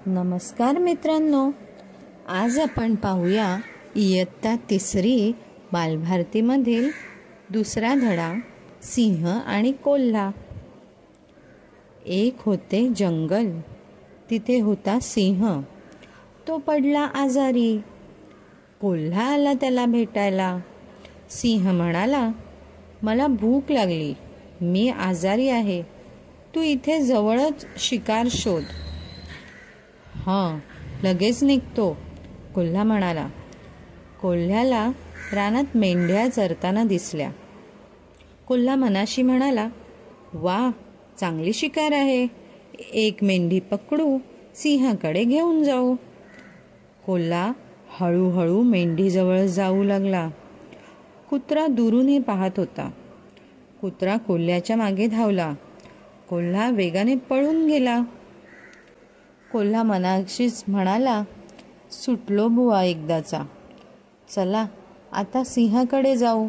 नमस्कार मित्रांनो, आज आपण पाहूया इयत्ता 3 बालभारतीमधील दुसरा धडा सिंह आणि कोल्हा. एक होते जंगल, तिथे होता सिंह. तो पडला आजारी. कोल्हा आला त्याला भेटायला. सिंह म्हणाला, मला भूक लागली, मी आजारी आहे, तू इथे जवळच शिकार शोध. लगेच निघतो, कोल्हा म्हणाला. कोल्ह्याला रानात मेंढ्या चरताना दिसल्या. कोल्हा मनाशी म्हणाला, वा, चांगली शिकार आहे, एक मेंढी पकडू, सिंहाकडे घेऊन जाऊ. कोल्हा हळूहळू मेंढीजवळ जाऊ लागला. कुत्रा दुरूनही पाहत होता. कुत्रा कोल्ह्याच्या मागे धावला. कोल्हा वेगाने पळून गेला. कोल्हा मनाशीच म्हणाला, सुटलो बुवा एकदाचा, चला आता सिंहाकडे जाऊ.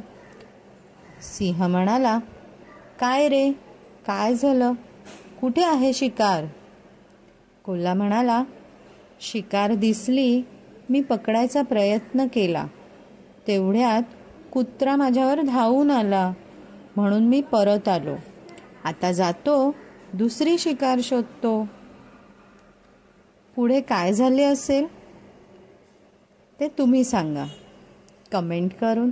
सिंह म्हणाला, काय रे, काय झालं, कुठे आहे शिकार? कोल्हा म्हणाला, शिकार दिसली, मी पकडायचा प्रयत्न केला, तेवढ्यात कुत्रा माझ्यावर धावून आला, म्हणून मी परत आलो. आता जातो, दुसरी शिकार शोधतो. पुढे काय झाले असेल ते तुम्ही सांगा कमेंट करून.